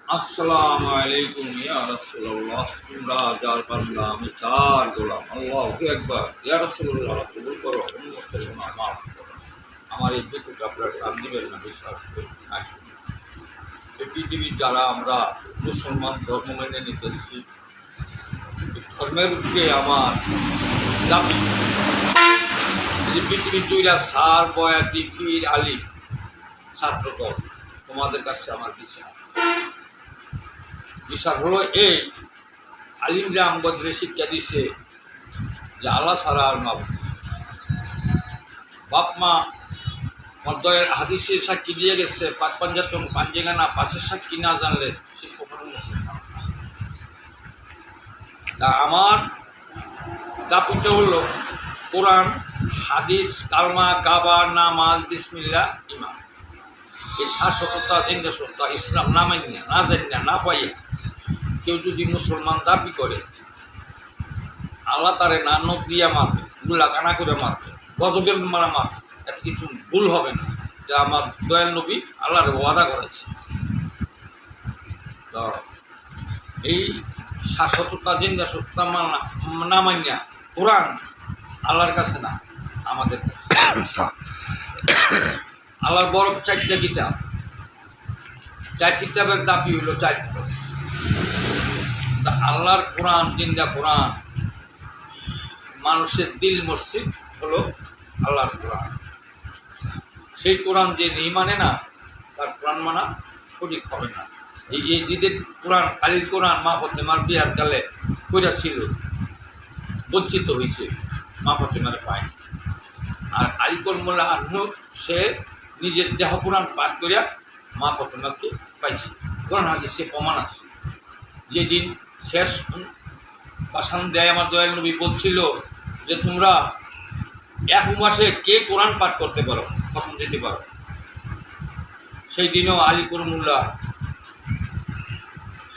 আসসালামু আলাইকুম ইয়া রাসূলুল্লাহ। তোমরা যার বান্দা আমি তার গোলাম। আল্লাহু আকবার। ইয়া রাসূলুল্লাহ কবুল করো, উম্মত করো, মাফ করো। আমার এই দুঃখ আপনারা সাথ দিবেন না, বিশ্বাস করি। এই পৃথিবীর যারা আমরা মুসলমান ধর্ম মেনে নিতেছি, ধর্মের উপরে আমার দাবি যে পৃথিবীর দুইটা সার বয়াতি পীর আলী ছাত্রদল, তোমাদের কাছে আমার বিচার হলো এই, আলিমরা আমাদের শিক্ষা দিচ্ছে যে আল্লাহ ছাড়া আর মাবুদ নেই। বাপ মা মর্দয়ের হাদিসের সাক্ষী দিয়ে গেছে, পাক পাঞ্জাতন পাঞ্জেগানা পাশের সাক্ষী না জানলে সে কখনো মুসলমান না। তা আমার দাপিতে হলো কোরআন, হাদিস, কালমা, কাবা, নামাজ, বিসমিল্লাহ, ইমান। এই শাশ্বততা, জিজ্ঞাসতা ইসলাম না মানিয়া, না জানিয়া, না পাইয়া কেউ যদি মুসলমান দাবি করে, আল্লাহ তারে না নখ দিয়া মারবে, গুলা কানা করে মারবে, গজবের মারা মারবে, এত কিছু ভুল হবে না। যা আমার দয়াল নবী আল্লাহর ওয়াদা করেছে। তো এই শাশ্বততা, জিজ্ঞাসতা না মানিয়া কোরআন আল্লাহর কাছে না, আমাদের কাছে। আল্লাহর বড় চারটা কিতাব, চার কিতাবের দাবি হইল চারটা। আল্লাহর কোরআন, জিন্দা কোরআন, মানুষের দিল মসজিদ হলো আল্লাহর কোরআন। সেই কোরআন যে নেই মানে না, তার কোরআন মানা সঠিক হবে না। এই জিদের কোরআন, কালির কোরআন মা ফতেমার বিহার কালে কইরা ছিল, বঞ্চিত হয়েছে, মা ফতেমার পায়। আর আলিকর মোল্লা আহ্ন সে নিজের দেহ কোরআন পাঠ করিয়া মা ফতেমাকে পাইছে। কোরআন হাদিস সে প্রমাণ আছে। যেদিন শেষ বাসান দেয় আমার দয়াল নবী বলছিল যে তোমরা এক মাসে কে কোরআন পাঠ করতে পারো, খতম দিতে পারো, সেই দিনেও আলী করমুল্লাহ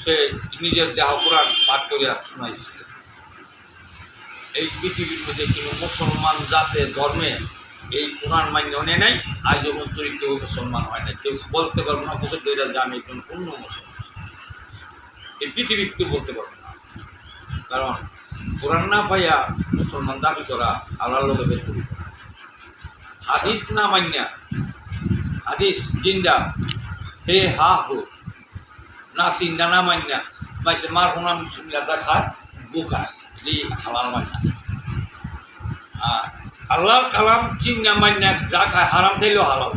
সে নিজের দেহ কোরআন পাঠ করিয়া শোনাইছে। এই পৃথিবীর মধ্যে কোনো মুসলমান জাতে ধর্মে এই কোরআন মান্য নেয় নাই, আজ যখন কেউ মুসলমান হয় না। কেউ বলতে পারবো না বছর ধরে যে আমি একজন পূর্ণ মুসলমান, এই পৃথিবীর কেউ বলতে পারবে না। কারণ কোরআন না পাইয়া মুসলমান দাবি করা আল্লাহর লোকে বের করি। হাদিস না মান্যা, হাদিস জিন্দা হে হা হো না, চিন্তা না মান্যা মাইসে মার হোনাম চিন্তা খায় বুখায়, এটি হালাল মান্যা। আর আল্লাহর কালাম চিন্তা মান্যা যা খায় হারাম খাইলেও হালাল।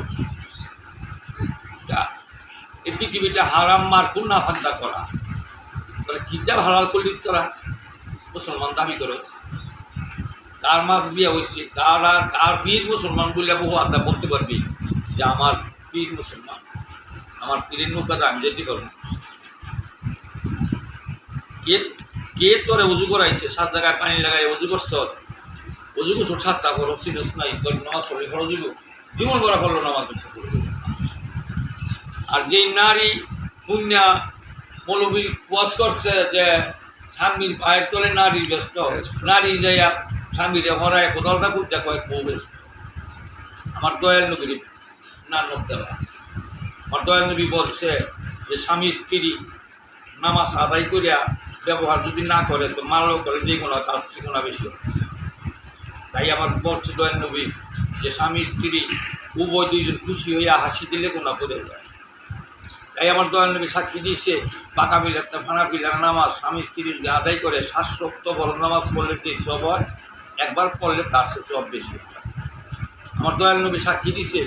এই পৃথিবীটা হারাম মার পূর্ণা ফান্দা করা, কিতাব হালাল করলি তোরা মুসলমান দাবি করো। কার মা বিয়ে হয়েছে, কার পীর মুসলমান বললে বহু আড্ডা বলতে পারবি যে আমার পীর মুসলমান, আমার পীরের নৌকাতে আমি যেতে পারবো। কে কে তোরে উজু করাইছে, 7 জায়গায় পানি লাগাই উজু করছ, উজু করছো 7টা করো, সিনস নাই নামাজ পড়লে খরচ দিব, জীবন করা করলো নামাজ। আর যেই নারী পুণ্যা মৌলবী ওয়াজ করছে যে স্বামীর পায়ের তলে নারী ব্যস্ত, নারী যাইয়া স্বামীরে হরায় কোদালটা বুঝতে কয়েক বউ ব্যস্ত। আমার দয়াল নবীর না নোট দেওয়া, আমার দয়াল নবী বলছে যে স্বামী স্ত্রী নামাজ আদায় করিয়া ব্যবহার যদি না করে তো মারও করে, যে কোনো তার কোনো বেশি। তাই আমার বলছে দয়াল নবী যে স্বামী স্ত্রী উভয় দুইজন খুশি হইয়া হাসি দিলে কোনো করে যায়। তাই আমার দয়াল নবী সাক্ষী দিয়েছে, পাকা বিলাতে ফানা বিলার নামাজ স্বামী স্ত্রীর আদায় করে 700 বড় নামাজ পড়লে যে সব হয়, একবার পড়লে তার সে সব বেশি। আমার দয়াল নবী সাক্ষী দিয়েছে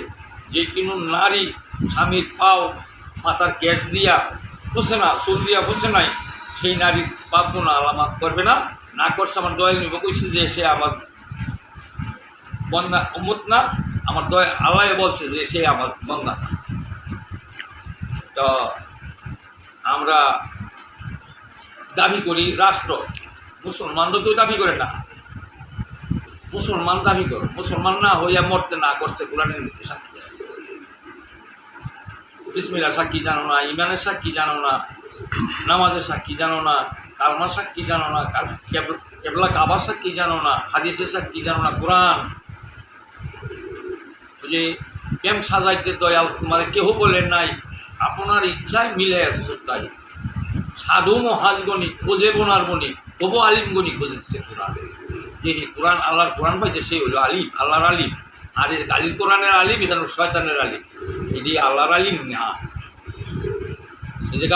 যে কোনো নারী স্বামীর পাও মাথার ক্যাশ দিয়া বসে না, চুল দিয়া বসে নাই, সেই নারীর পাপ কোনো আলামাত করবে না। না করছে আমার দয়াল নবী কইছে যে সে আমার বন্দা উম্মত না, আমার দয়া আল্লাহ বলছে যে সে আমার বন্দা না। তো আমরা দাবি করি রাষ্ট্র, মুসলমান তো কেউ দাবি করে না, মুসলমান দাবি করো, মুসলমান না হইয়া মরতে না করছে কোরআনের সাক্ষী, বিসমিল্লাহর সাক্ষী জানো না, ইমানের সাক্ষী জানো না, নামাজের সাক্ষী জানো না, কালমার সাক্ষী জানো না, কেবলা কাবার সাক্ষী জানো না, হাদিসের সাক্ষী জানো না। কোরআন যে কেম সাজাইতে দয়াল তোমাদের কেউ বলেন নাই, আপনার ইচ্ছায় মিলে আসছে তাই সাধু মহাজগণী খোঁজে বোনার মণি তবু আলিমগণী খোঁজেছে কোরআন। যে কোরআন আল্লাহর কোরআন পাইছে সেই হলো আলিম, আল্লাহর আলিম। আর এই কালির কোরআনের আলিম এখানে শয়তানের আলিম, এটি আল্লাহর আলিম না। এই যে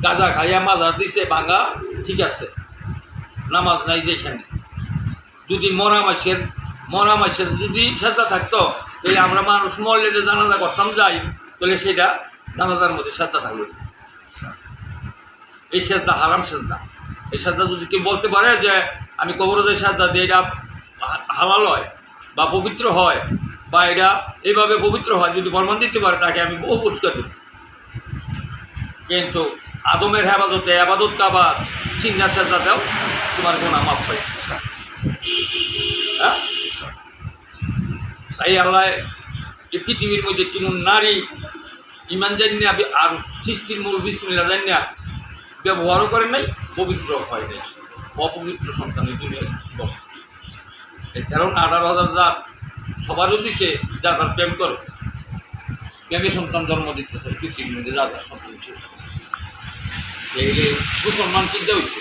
গাঁজা খাইয়া মাজার দিছে ভাঙা, ঠিক আছে, নামাজ নাই যেখানে। যদি মরা মাসের যদি সাজা থাকতো তাহলে আমরা মানুষ মরলে যে জানাজা করতাম যাই, তাহলে সেটা জানাজার মধ্যে সাজা থাকবে। এই সাজা হারাম সাজা। এই সাজা যদি কেউ বলতে পারে যে আমি কবরদের সাজা দিয়ে এটা হালাল হয় বা পবিত্র হয় বা এটা এইভাবে পবিত্র হয়, যদি প্রমাণ দিতে পারে তাকে আমি বহু পুরস্কার দেব। কিন্তু আদমের হেফাজতে আবাদত কাবার চিন্নার সাজা দাও, তোমার গুনাহ মাফ হয়। হ্যাঁ, তাই আল্লাহ এই পৃথিবীর মধ্যে কোনো নারী ইমান জানিয়া আর সৃষ্টির মূল বিসমিল্লাহ জানিয়া ব্যবহারও করে নাই, পবিত্র হয় নাই, অপবিত্র সন্তানের দুনিয়ায় বসে। এই কারণ 18,000 জাত সবারও দিছে যা তার প্রেম করে, প্রেমে সন্তান জন্ম দিতেছে পৃথিবীর মধ্যে যা তার সন্তান ছিল। এই মুসলমান চিন্তা হয়েছে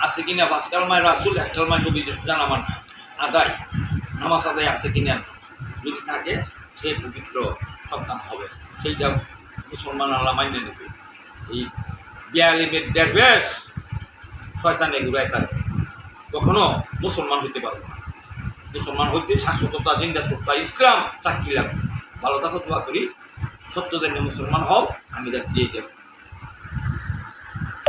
আছে কিনা 5 কালমায় রাসূল 1 কালমায় নবী জানা মান আদায়, নামাজ আদায় আছে কিনা, যদি থাকে সে পবিত্র সন্তান হবে, সেইটা মুসলমান আল্লাহ মাইনে নেবে। এই বিয়ালিমের দেড়বেশ শয়তানে ঘুরায় তার কখনো মুসলমান হইতে পারবে না। মুসলমান হইতে শাশ্বততা, জিন্দা সত্তা, ইসলাম চাকরি লাগবে। ভালো থাকো, দোয়া করি, সত্যদের মুসলমান হও। আমি যাচ্ছি এই